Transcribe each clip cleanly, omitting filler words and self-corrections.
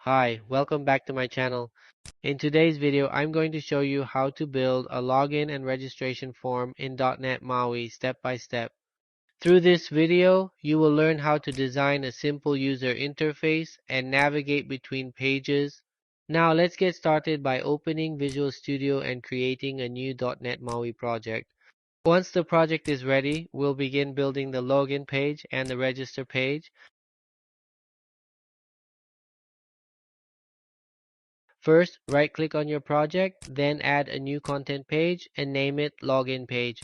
Hi, welcome back to my channel. In today's video, I'm going to show you how to build a login and registration form in .NET MAUI step by step. Through this video, you will learn how to design a simple user interface and navigate between pages. Now let's get started by opening Visual Studio and creating a new .NET MAUI project. Once the project is ready, we'll begin building the login page and the register page. First, right-click on your project, then add a new content page and name it Login Page.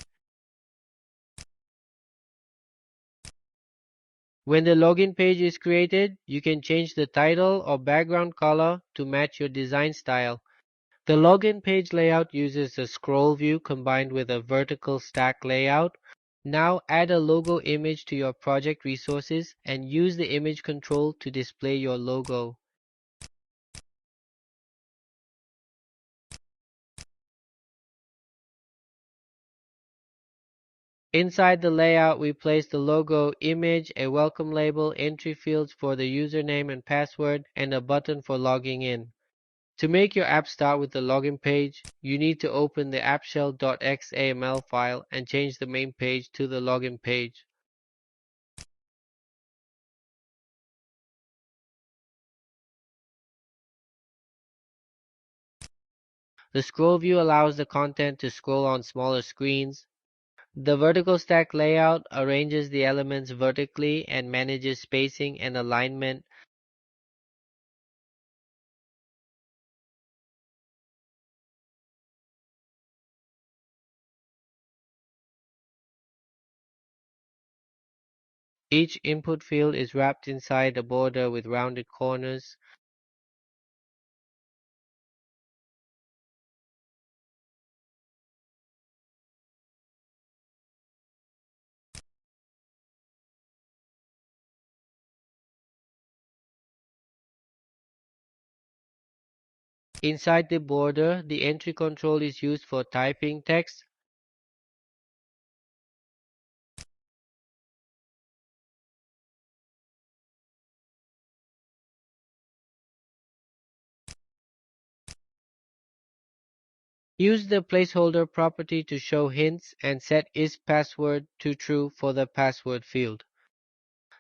When the login page is created, you can change the title or background color to match your design style. The login page layout uses a scroll view combined with a vertical stack layout. Now add a logo image to your project resources and use the image control to display your logo. Inside the layout, we place the logo image, a welcome label, entry fields for the username and password, and a button for logging in. To make your app start with the login page, you need to open the appshell.xaml file and change the main page to the login page. The scroll view allows the content to scroll on smaller screens. The vertical stack layout arranges the elements vertically and manages spacing and alignment. Each input field is wrapped inside a border with rounded corners. Inside the border, the entry control is used for typing text. Use the placeholder property to show hints and set isPassword to true for the password field.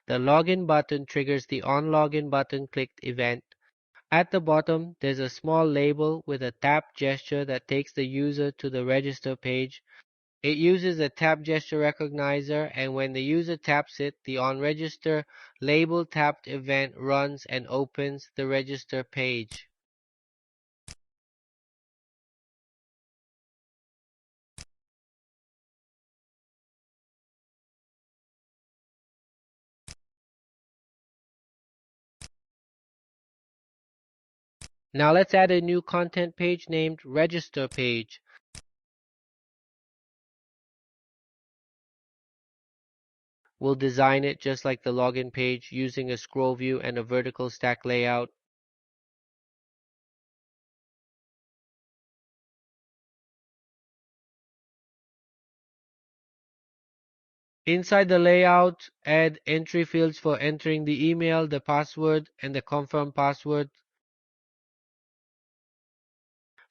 The login button triggers the onLogin button clicked event. At the bottom, there's a small label with a tap gesture that takes the user to the register page. It uses a tap gesture recognizer, and when the user taps it, the onRegister label tapped event runs and opens the register page. Now let's add a new content page named Register Page. We'll design it just like the login page using a scroll view and a vertical stack layout. Inside the layout, add entry fields for entering the email, the password, and the confirm password.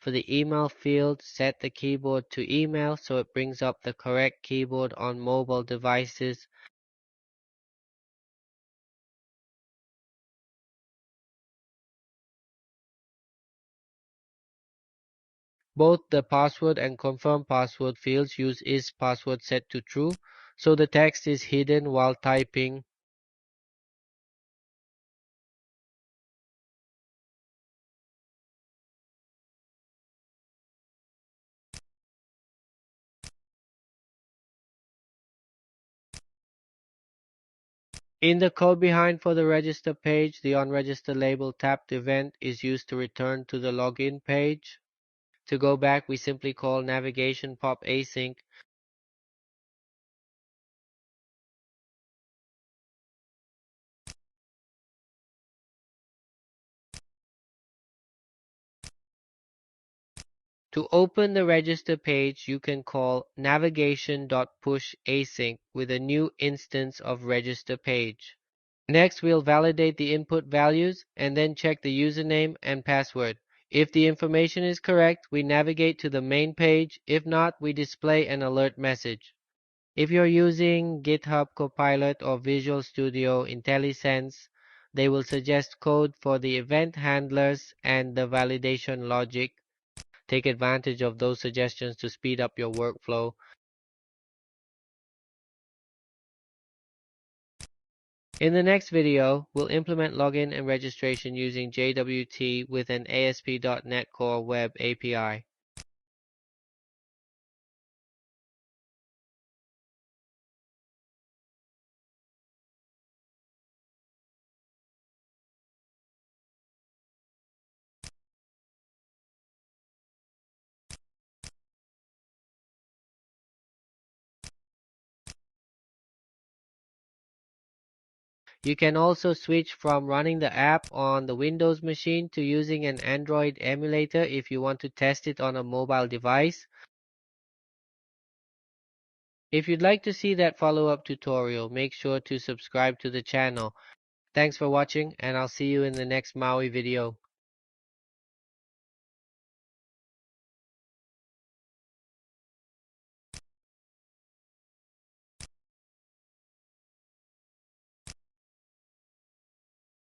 For the email field, set the keyboard to email so it brings up the correct keyboard on mobile devices. Both the password and confirm password fields use isPassword set to true, so the text is hidden while typing. In the code behind for the register page, the onRegister label tapped event is used to return to the login page. To go back, we simply call navigation pop async. To open the register page, you can call navigation.pushAsync with a new instance of register page. Next, we'll validate the input values and then check the username and password. If the information is correct, we navigate to the main page. If not, we display an alert message. If you're using GitHub Copilot or Visual Studio IntelliSense, they will suggest code for the event handlers and the validation logic. Take advantage of those suggestions to speed up your workflow. In the next video, we'll implement login and registration using JWT with an ASP.NET Core Web API. You can also switch from running the app on the Windows machine to using an Android emulator if you want to test it on a mobile device. If you'd like to see that follow-up tutorial, make sure to subscribe to the channel. Thanks for watching, and I'll see you in the next MAUI video.